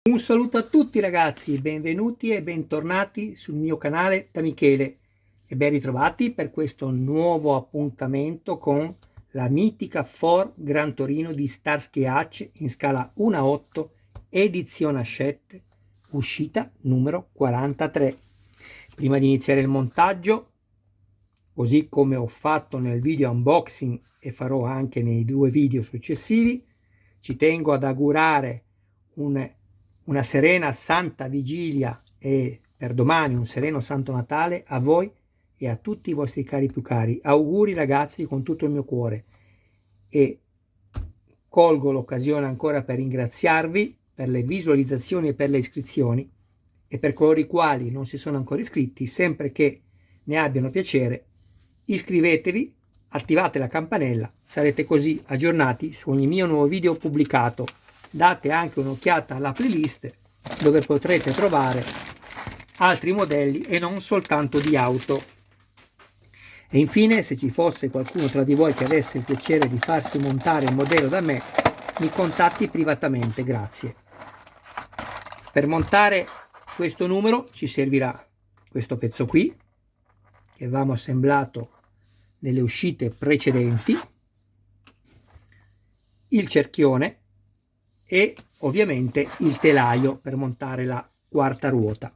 Un saluto a tutti ragazzi, benvenuti e bentornati sul mio canale da Michele e ben ritrovati per questo nuovo appuntamento con la mitica Ford Gran Torino di Starsky Hutch in scala 1:8 edizione Hachette, uscita numero 43. Prima di iniziare il montaggio, così come ho fatto nel video unboxing e farò anche nei due video successivi, ci tengo ad augurare una serena Santa Vigilia e per domani un sereno Santo Natale a voi e a tutti i vostri cari più cari. Auguri ragazzi con tutto il mio cuore e colgo l'occasione ancora per ringraziarvi per le visualizzazioni e per le iscrizioni e per coloro i quali non si sono ancora iscritti, sempre che ne abbiano piacere, iscrivetevi, attivate la campanella, sarete così aggiornati su ogni mio nuovo video pubblicato. Date anche un'occhiata alla playlist dove potrete trovare altri modelli e non soltanto di auto. E infine, se ci fosse qualcuno tra di voi che avesse il piacere di farsi montare un modello da me, mi contatti privatamente, grazie. Per montare questo numero ci servirà questo pezzo qui che avevamo assemblato nelle uscite precedenti, il cerchione e ovviamente il telaio per montare la quarta ruota.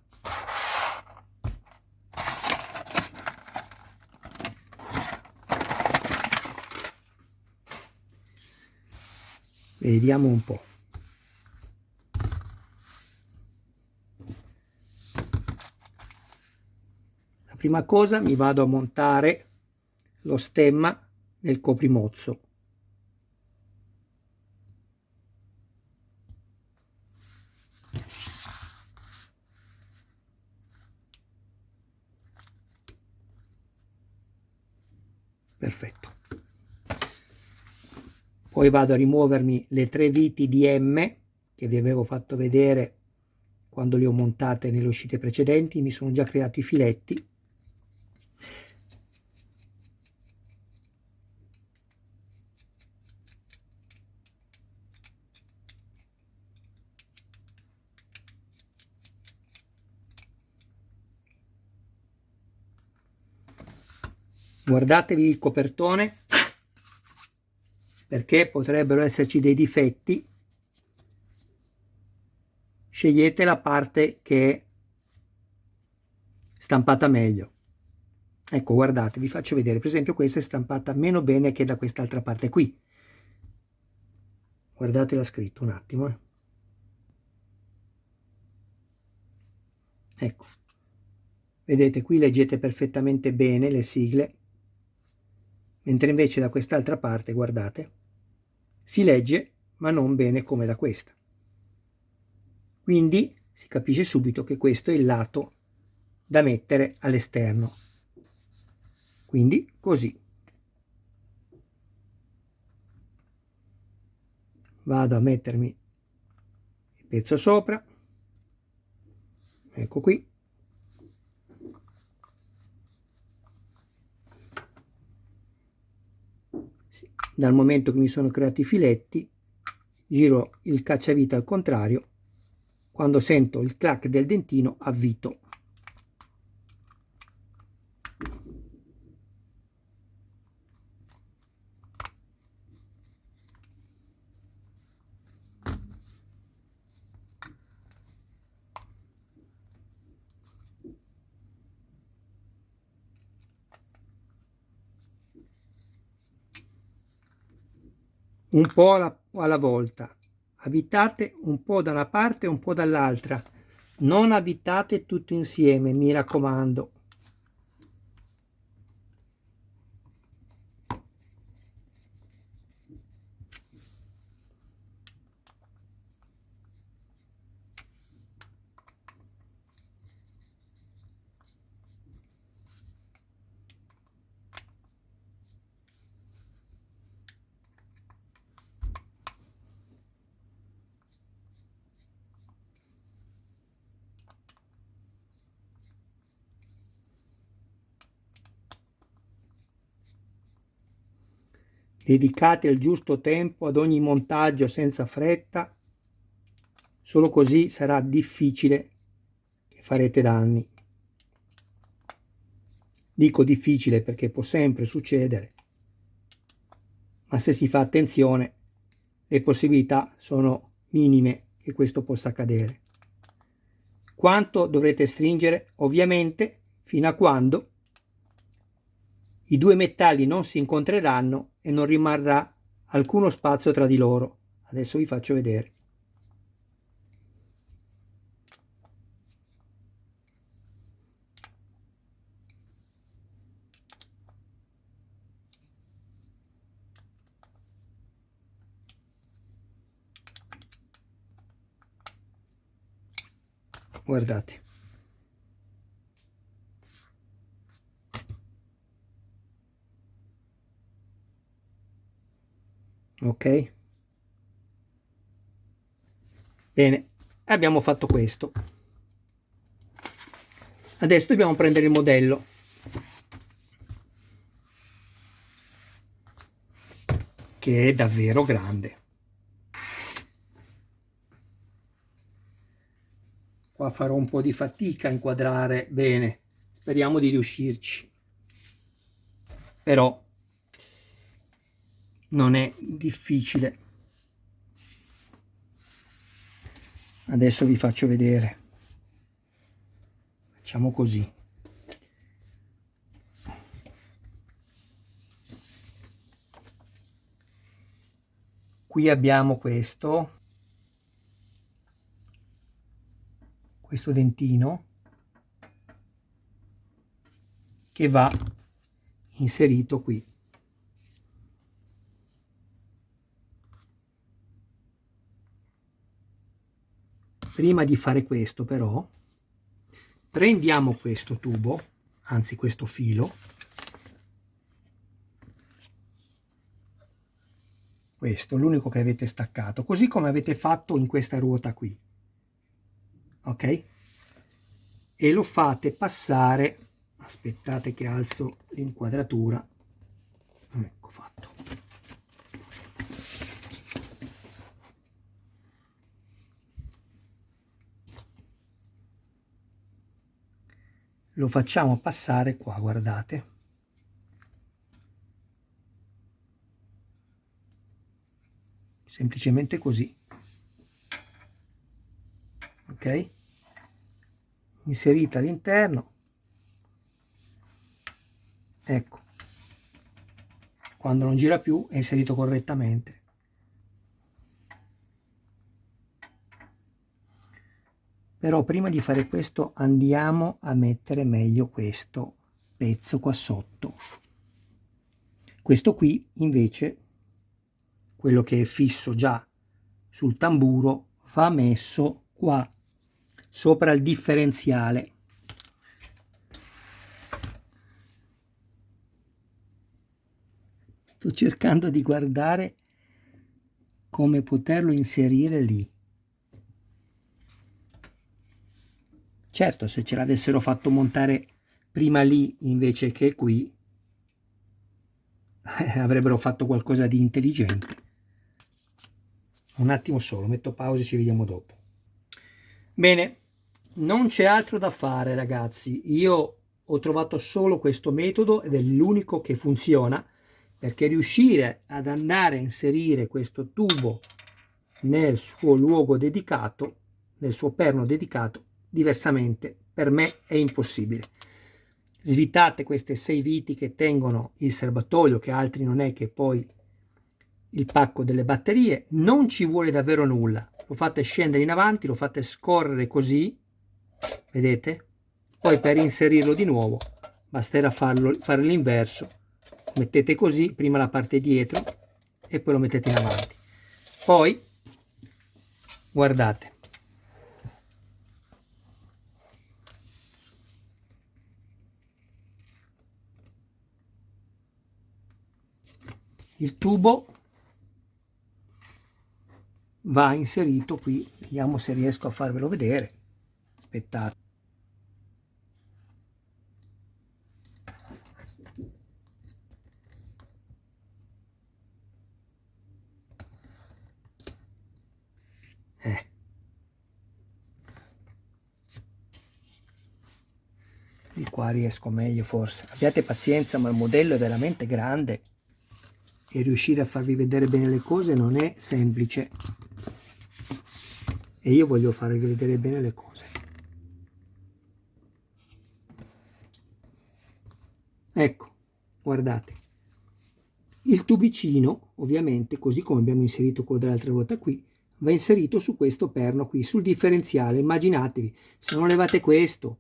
Vediamo un po'. La prima cosa, mi vado a montare lo stemma nel coprimozzo. Perfetto. Poi vado a rimuovermi le tre viti di M che vi avevo fatto vedere quando le ho montate nelle uscite precedenti. Mi sono già creato i filetti. Guardatevi il copertone perché potrebbero esserci dei difetti. Scegliete la parte che è stampata meglio. Ecco, guardate, vi faccio vedere. Per esempio questa è stampata meno bene che da quest'altra parte qui. Guardate la scritta un attimo. Ecco, vedete qui leggete perfettamente bene le sigle, mentre invece da quest'altra parte, guardate, si legge ma non bene come da questa. Quindi si capisce subito che questo è il lato da mettere all'esterno. Quindi così. Vado a mettermi il pezzo sopra. Ecco qui. Dal momento che mi sono creati i filetti, giro il cacciavite al contrario. Quando sento il clac del dentino, avvito. Un po' alla volta. Avvitate un po' da una parte e un po' dall'altra. Non avvitate tutto insieme, mi raccomando. Dedicate il giusto tempo ad ogni montaggio senza fretta. solo così sarà difficile che farete danni. Dico difficile perché può sempre succedere, ma se si fa attenzione le possibilità sono minime che questo possa accadere. Quanto dovrete stringere? Ovviamente fino a quando i due metalli non si incontreranno e non rimarrà alcuno spazio tra di loro. Adesso vi faccio vedere. Guardate. Ok? Bene, abbiamo fatto questo. Adesso dobbiamo prendere il modello. Che è davvero grande. Qua farò un po' di fatica a inquadrare bene. Speriamo di riuscirci. Però non è difficile. Adesso vi faccio vedere. Facciamo così. Qui abbiamo questo dentino che va inserito qui. Prima di fare questo però prendiamo questo tubo, anzi questo filo, questo, l'unico che avete staccato, così come avete fatto in questa ruota qui, ok? E lo fate passare, aspettate che alzo l'inquadratura, ecco fatto. Lo facciamo passare qua, guardate. Semplicemente così. Ok? Inserita all'interno. Ecco. Quando non gira più è inserito correttamente. Però prima di fare questo andiamo a mettere meglio questo pezzo qua sotto. Questo qui invece, quello che è fisso già sul tamburo, va messo qua sopra il differenziale. Sto cercando di guardare come poterlo inserire lì. Certo, se ce l'avessero fatto montare prima lì invece che qui, avrebbero fatto qualcosa di intelligente. Un attimo solo, metto pausa e ci vediamo dopo. Bene, non c'è altro da fare ragazzi, io ho trovato solo questo metodo ed è l'unico che funziona, perché riuscire ad andare a inserire questo tubo nel suo luogo dedicato, nel suo perno dedicato, diversamente per me è impossibile. Svitate queste 6 viti che tengono il serbatoio, che altri non è che poi il pacco delle batterie, non ci vuole davvero nulla, lo fate scendere in avanti, lo fate scorrere così, vedete? Poi per inserirlo di nuovo basterà fare l'inverso, mettete così prima la parte dietro e poi lo mettete in avanti. Poi guardate, il tubo va inserito qui, vediamo se riesco a farvelo vedere, aspettate. di qua riesco meglio forse. Abbiate pazienza, ma il modello è veramente grande e riuscire a farvi vedere bene le cose non è semplice. E io voglio farvi vedere bene le cose. Ecco, guardate. Il tubicino, ovviamente, così come abbiamo inserito quello dell'altra volta qui, va inserito su questo perno qui, sul differenziale. Immaginatevi, se non levate questo,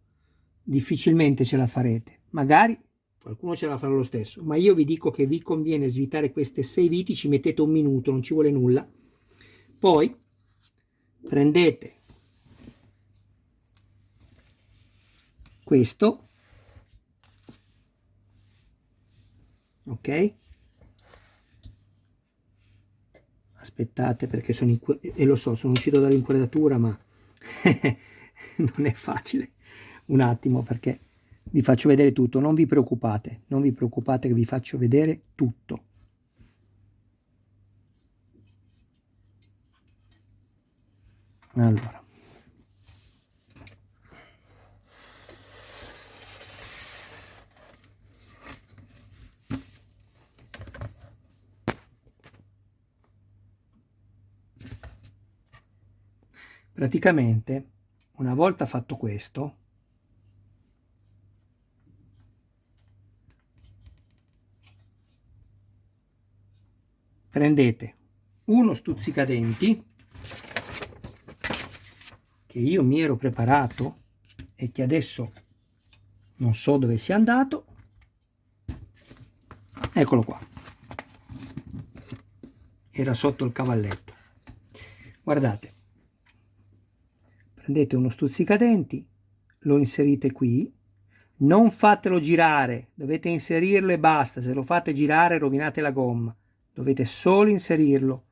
difficilmente ce la farete. Magari qualcuno ce la farà lo stesso, ma io vi dico che vi conviene svitare queste 6 viti, ci mettete un minuto, non ci vuole nulla. Poi prendete questo, ok? Aspettate perché sono e lo so, sono uscito dall'inquadratura, ma non è facile. Un attimo, perché vi faccio vedere tutto. Non vi preoccupate che vi faccio vedere tutto. Allora, praticamente una volta fatto questo, prendete uno stuzzicadenti che io mi ero preparato e che adesso non so dove sia andato. Eccolo qua, era sotto il cavalletto. Guardate, prendete uno stuzzicadenti, lo inserite qui, non fatelo girare, dovete inserirlo e basta. Se lo fate girare rovinate la gomma, dovete solo inserirlo.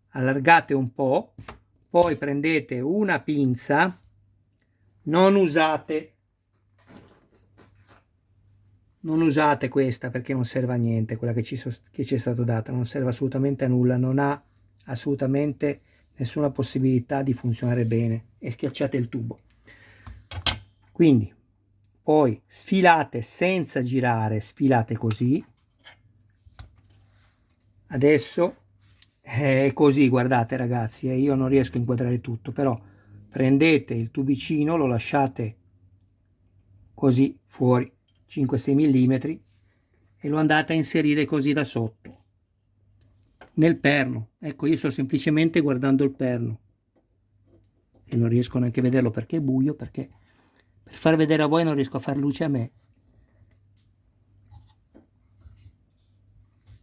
Allargate un po', poi prendete una pinza, non usate questa perché non serve a niente, quella che ci è stata data non serve assolutamente a nulla, non ha assolutamente nessuna possibilità di funzionare bene, e schiacciate il tubo. Quindi poi sfilate senza girare, sfilate così. Adesso è così, guardate ragazzi, io non riesco a inquadrare tutto, però prendete il tubicino, lo lasciate così fuori 5-6 mm e lo andate a inserire così da sotto nel perno. Ecco, io sto semplicemente guardando il perno e non riesco neanche a vederlo perché è buio, perché per far vedere a voi non riesco a far luce a me.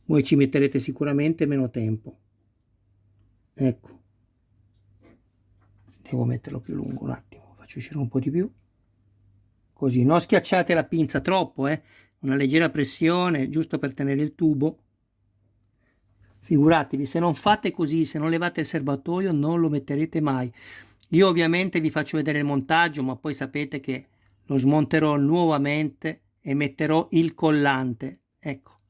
Voi ci metterete sicuramente meno tempo. Ecco, devo metterlo più lungo un attimo, faccio uscire un po' di più, così. Non schiacciate la pinza troppo, una leggera pressione giusto per tenere il tubo. Figuratevi, se non fate così, se non levate il serbatoio, non lo metterete mai. Io ovviamente vi faccio vedere il montaggio, ma poi sapete che lo smonterò nuovamente e metterò il collante. Ecco,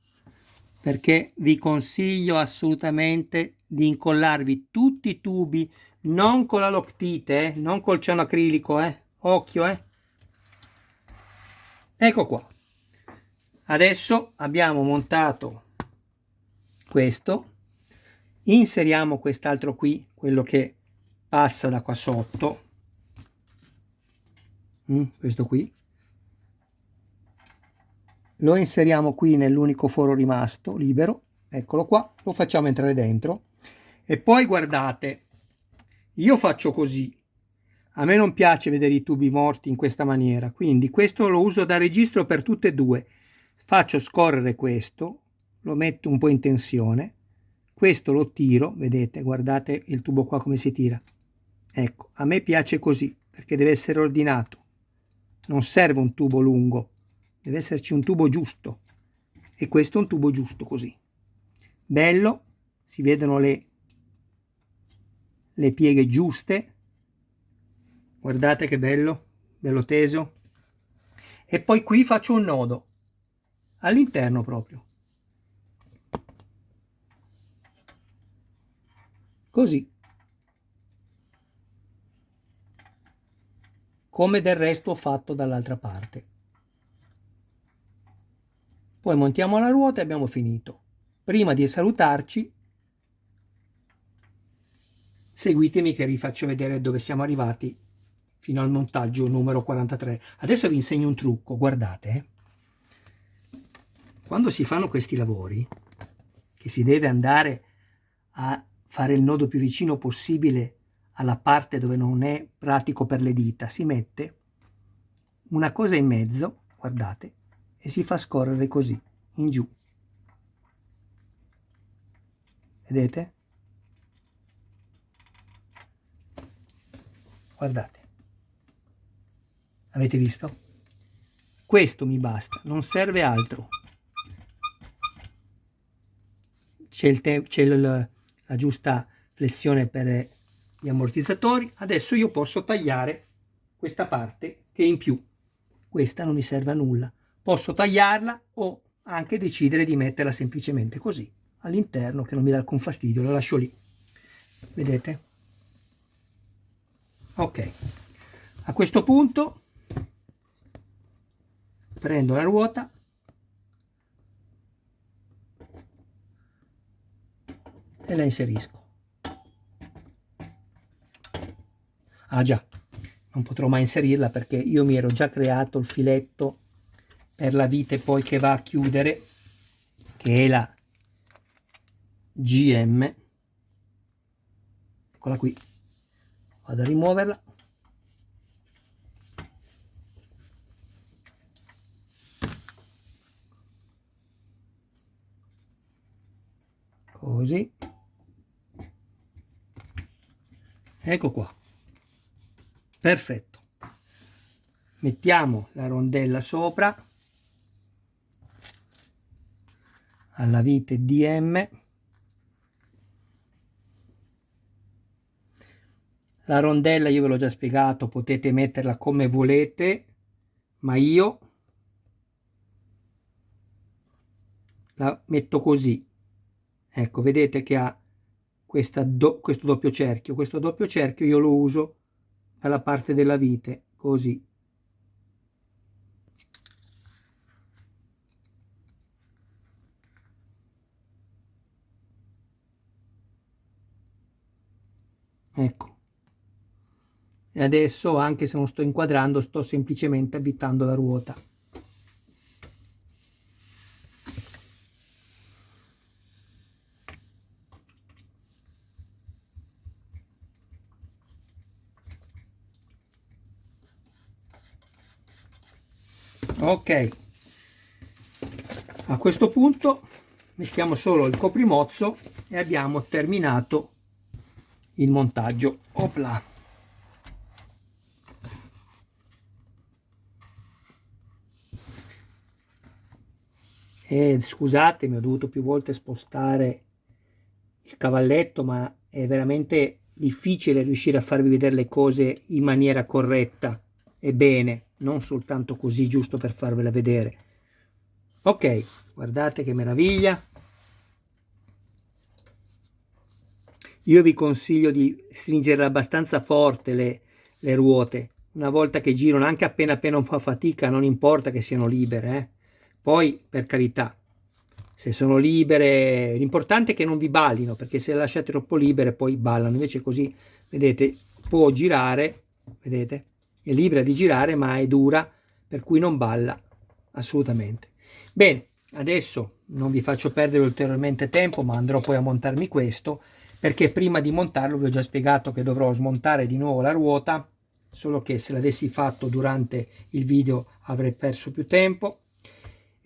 perché vi consiglio assolutamente di incollarvi tutti i tubi, non con la Loctite, non col ciano acrilico, occhio, Ecco qua. Adesso abbiamo montato questo, inseriamo quest'altro qui, quello che passa da qua sotto, questo qui, lo inseriamo qui nell'unico foro rimasto libero, eccolo qua, lo facciamo entrare dentro e poi guardate, io faccio così, a me non piace vedere i tubi morti in questa maniera, quindi questo lo uso da registro per tutte e due. Faccio scorrere questo, lo metto un po' in tensione, questo lo tiro, vedete, guardate il tubo qua come si tira. Ecco, a me piace così perché deve essere ordinato, non serve un tubo lungo, deve esserci un tubo giusto, e questo è un tubo giusto così. Bello, si vedono le pieghe giuste, guardate che bello, bello teso. E poi qui faccio un nodo all'interno proprio, così, come del resto ho fatto dall'altra parte. poi montiamo la ruota e abbiamo finito. Prima di salutarci, seguitemi che vi faccio vedere dove siamo arrivati fino al montaggio numero 43. Adesso vi insegno un trucco, guardate. Quando si fanno questi lavori, che si deve andare a fare il nodo più vicino possibile alla parte dove non è pratico per le dita, si mette una cosa in mezzo, guardate, e si fa scorrere così, in giù. Vedete? Guardate. Avete visto? Questo mi basta, non serve altro. C'è la giusta flessione per gli ammortizzatori. Adesso io posso tagliare questa parte che è in più. Questa non mi serve a nulla. Posso tagliarla o anche decidere di metterla semplicemente così all'interno, che non mi dà alcun fastidio, la lascio lì. Vedete? Ok. A questo punto prendo la ruota e la inserisco. Ah già, non potrò mai inserirla perché io mi ero già creato il filetto per la vite poi che va a chiudere, che è la GM. Eccola qui. Vado a rimuoverla. Così. Ecco qua. Perfetto. Mettiamo la rondella sopra alla vite DM. La rondella io ve l'ho già spiegato, potete metterla come volete, ma io la metto così. Ecco, vedete che ha questo doppio cerchio. Questo doppio cerchio io lo uso dalla parte della vite, così. Ecco. E adesso, anche se non sto inquadrando, sto semplicemente avvitando la ruota. Ok, a questo punto mettiamo solo il coprimozzo e abbiamo terminato il montaggio. Opla. E scusatemi, ho dovuto più volte spostare il cavalletto, ma è veramente difficile riuscire a farvi vedere le cose in maniera corretta e bene, non soltanto così giusto per farvela vedere. Ok, guardate che meraviglia. Io vi consiglio di stringere abbastanza forte le ruote. Una volta che girano, anche appena un po' a fatica, non importa che siano libere. Poi, per carità, se sono libere, l'importante è che non vi ballino, perché se le lasciate troppo libere poi ballano. Invece così, vedete, può girare, vedete, è libera di girare, ma è dura, per cui non balla assolutamente. Bene, adesso non vi faccio perdere ulteriormente tempo, ma andrò poi a montarmi questo, perché prima di montarlo vi ho già spiegato che dovrò smontare di nuovo la ruota, solo che se l'avessi fatto durante il video avrei perso più tempo,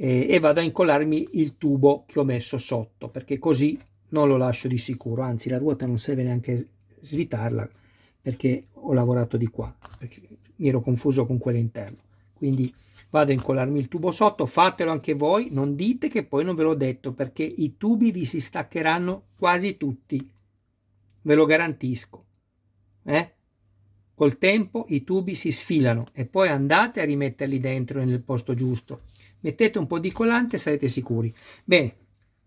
e vado a incollarmi il tubo che ho messo sotto, perché così non lo lascio di sicuro, anzi la ruota non serve neanche svitarla perché ho lavorato di qua, perché mi ero confuso con quella interna. Quindi vado a incollarmi il tubo sotto, fatelo anche voi, non dite che poi non ve l'ho detto, perché i tubi vi si staccheranno quasi tutti, ve lo garantisco. Col tempo i tubi si sfilano e poi andate a rimetterli dentro nel posto giusto. Mettete un po' di collante e sarete sicuri. Bene,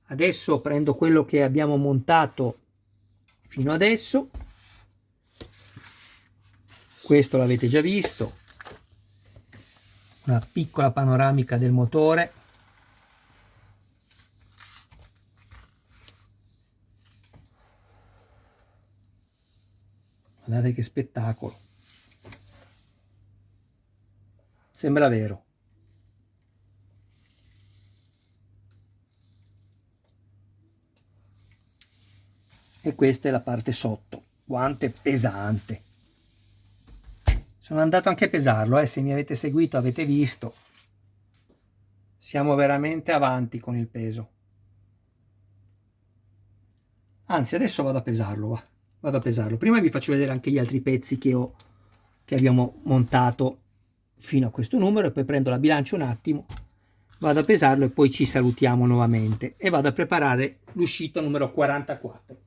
adesso prendo quello che abbiamo montato fino adesso. Questo l'avete già visto, una piccola panoramica del motore. Guardate che spettacolo. Sembra vero. E questa è la parte sotto. Guante pesante. Sono andato anche a pesarlo, se mi avete seguito avete visto. Siamo veramente avanti con il peso. Anzi, adesso vado a pesarlo, va. Vado a pesarlo. Prima vi faccio vedere anche gli altri pezzi che abbiamo montato fino a questo numero, e poi prendo la bilancia un attimo, vado a pesarlo e poi ci salutiamo nuovamente e vado a preparare l'uscita numero 44.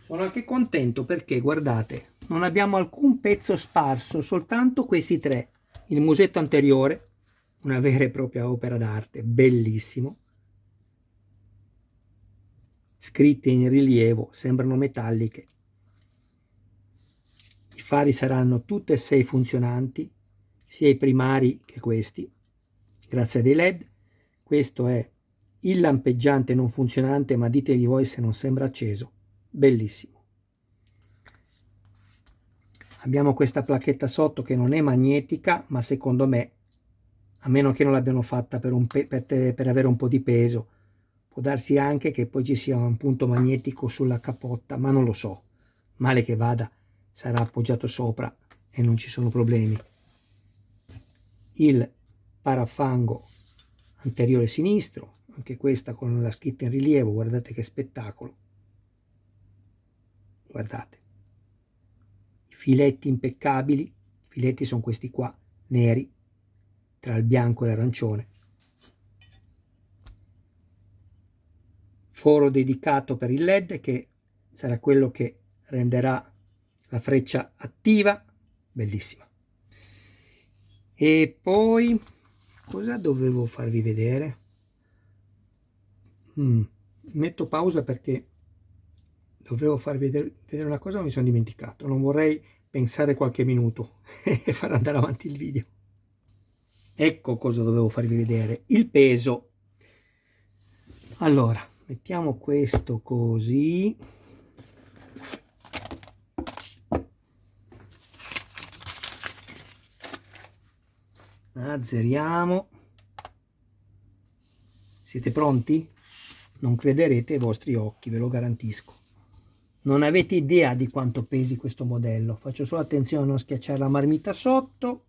Sono anche contento perché, guardate, non abbiamo alcun pezzo sparso, soltanto questi tre. Il musetto anteriore, una vera e propria opera d'arte, bellissimo. Scritte in rilievo, sembrano metalliche. I fari saranno tutti e 6 funzionanti, sia i primari che questi, grazie a dei LED. Questo è il lampeggiante non funzionante, ma ditevi voi se non sembra acceso. Bellissimo. Abbiamo questa placchetta sotto che non è magnetica, ma secondo me, a meno che non l'abbiano fatta per avere un po' di peso, può darsi anche che poi ci sia un punto magnetico sulla capotta, ma non lo so. Male che vada, sarà appoggiato sopra e non ci sono problemi. Il parafango anteriore sinistro, anche questa con la scritta in rilievo, guardate che spettacolo. Guardate, i filetti impeccabili, i filetti sono questi qua, neri, tra il bianco e l'arancione. Foro dedicato per il LED, che sarà quello che renderà la freccia attiva, bellissima. E poi, cosa dovevo farvi vedere? Metto pausa perché dovevo farvi vedere una cosa, ma mi sono dimenticato. Non vorrei pensare qualche minuto e far andare avanti il video. Ecco cosa dovevo farvi vedere, il peso. Allora, mettiamo questo così. Azzeriamo. Siete pronti? Non crederete ai vostri occhi, ve lo garantisco. Non avete idea di quanto pesi questo modello. Faccio solo attenzione a non schiacciare la marmita sotto.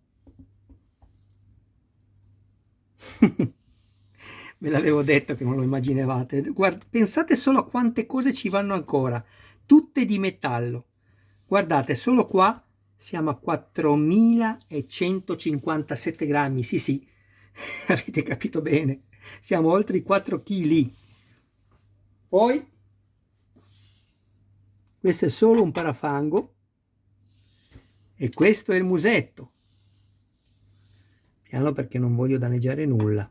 Ve l'avevo detto che non lo immaginavate. Guarda, pensate solo a quante cose ci vanno ancora, tutte di metallo. Guardate, solo qua siamo a 4157 grammi. Sì, avete capito bene. Siamo oltre i 4 kg. Poi, questo è solo un parafango e questo è il musetto. Piano perché non voglio danneggiare nulla.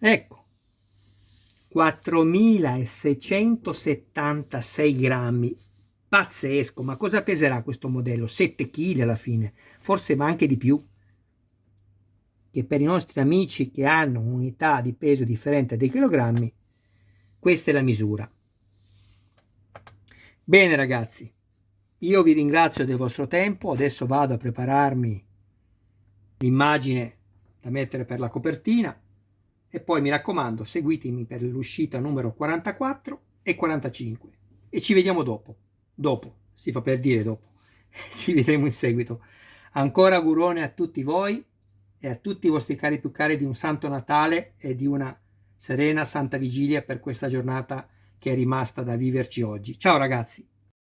Ecco, 4676 grammi. Pazzesco, ma cosa peserà questo modello? 7 kg alla fine, forse ma anche di più. Che per i nostri amici che hanno un'unità di peso differente dai chilogrammi, questa è la misura. Bene ragazzi, io vi ringrazio del vostro tempo, adesso vado a prepararmi l'immagine da mettere per la copertina e poi mi raccomando seguitemi per l'uscita numero 44 e 45 e ci vediamo dopo, si fa per dire dopo, ci vedremo in seguito. Ancora augurone a tutti voi e a tutti i vostri cari più cari di un Santo Natale e di una serena Santa Vigilia per questa giornata che è rimasta da viverci oggi. Ciao ragazzi!